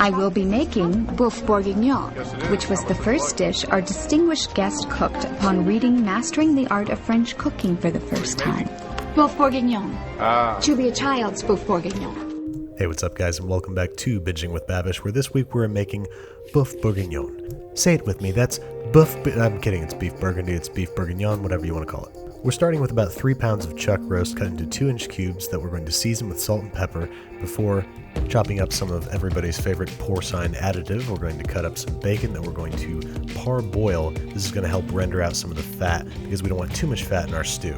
I will be making Boeuf Bourguignon, which was the first dish our distinguished guest cooked upon reading Mastering the Art of French Cooking for the first time. Boeuf Bourguignon. Julia Child's Boeuf Bourguignon. Hey, what's up, guys, and welcome back to Binging with Babish, where this week we're making Boeuf Bourguignon. Say it with me, that's I'm kidding, it's beef burgundy, it's beef bourguignon, whatever you want to call it. We're starting with about 3 pounds of chuck roast cut into 2-inch cubes that we're going to season with salt and pepper before chopping up some of everybody's favorite porcine additive. We're going to cut up some bacon that we're going to parboil. This is going to help render out some of the fat because we don't want too much fat in our stew.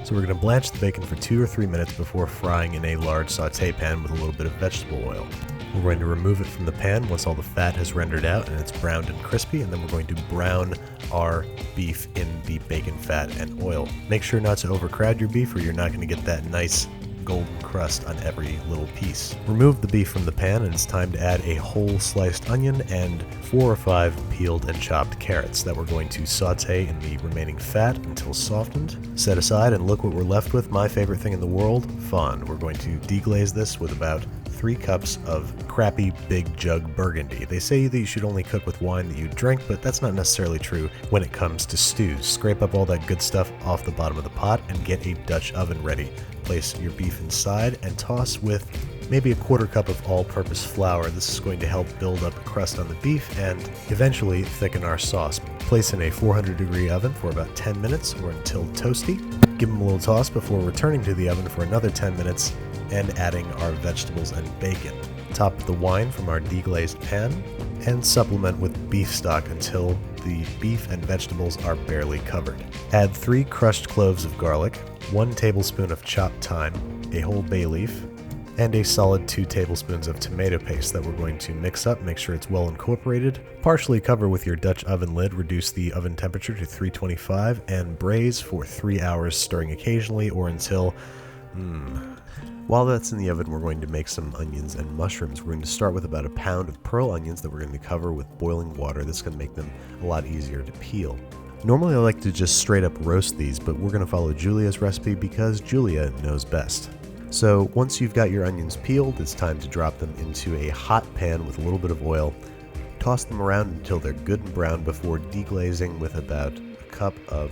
So we're going to blanch the bacon for 2 or 3 minutes before frying in a large saute pan with a little bit of vegetable oil. We're going to remove it from the pan once all the fat has rendered out and it's browned and crispy, and then we're going to brown our beef in the bacon fat and oil. Make sure not to overcrowd your beef or you're not going to get that nice golden crust on every little piece. Remove the beef from the pan and it's time to add a whole sliced onion and 4 or 5 peeled and chopped carrots that we're going to saute in the remaining fat until softened. Set aside, and look what we're left with, my favorite thing in the world, fun. We're going to deglaze this with about 3 cups of crappy big jug burgundy. They say that you should only cook with wine that you drink, but that's not necessarily true when it comes to stews. Scrape up all that good stuff off the bottom of the pot and get a Dutch oven ready. Place your beef inside and toss with maybe a 1/4 cup of all-purpose flour. This is going to help build up a crust on the beef and eventually thicken our sauce. Place in a 400-degree oven for about 10 minutes or until toasty. Give them a little toss before returning to the oven for another 10 minutes and adding our vegetables and bacon. Top the wine from our deglazed pan and supplement with beef stock until the beef and vegetables are barely covered. Add 3 crushed cloves of garlic, 1 tablespoon of chopped thyme, a whole bay leaf, and a solid 2 tablespoons of tomato paste that we're going to mix up. Make sure it's well incorporated. Partially cover with your Dutch oven lid, reduce the oven temperature to 325, and braise for 3 hours, stirring occasionally or until While that's in the oven, we're going to make some onions and mushrooms. We're going to start with about 1 pound of pearl onions that we're going to cover with boiling water. This is going to make them a lot easier to peel. Normally I like to just straight up roast these, but we're going to follow Julia's recipe because Julia knows best. So once you've got your onions peeled, it's time to drop them into a hot pan with a little bit of oil. Toss them around until they're good and brown before deglazing with about 1 cup of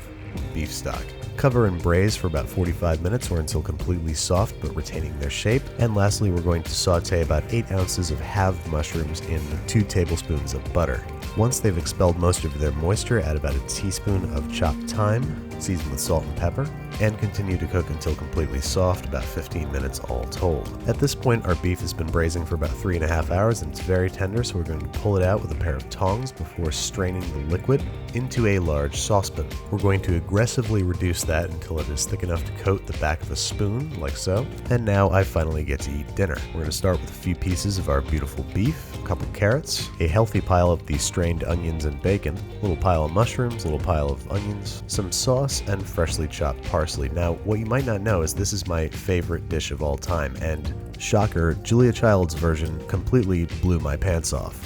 beef stock. Cover and braise for about 45 minutes or until completely soft but retaining their shape. And lastly, we're going to saute about 8 ounces of halved mushrooms in 2 tablespoons of butter. Once they've expelled most of their moisture, add about 1 teaspoon of chopped thyme, season with salt and pepper, and continue to cook until completely soft, about 15 minutes all told. At this point, our beef has been braising for about 3.5 hours and it's very tender, so we're going to pull it out with a pair of tongs before straining the liquid into a large saucepan. We're going to aggressively reduce that until it is thick enough to coat the back of a spoon, like so. And now I finally get to eat dinner. We're going to start with a few pieces of our beautiful beef, a couple carrots, a healthy pile of the strained onions and bacon, a little pile of mushrooms, a little pile of onions, some sauce, and freshly chopped parsley. Now, what you might not know is this is my favorite dish of all time, and shocker, Julia Child's version completely blew my pants off.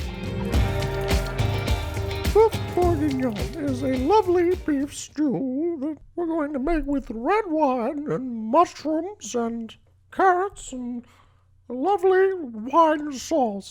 Boeuf Bourguignon is a lovely beef stew that we're going to make with red wine and mushrooms and carrots and a lovely wine sauce.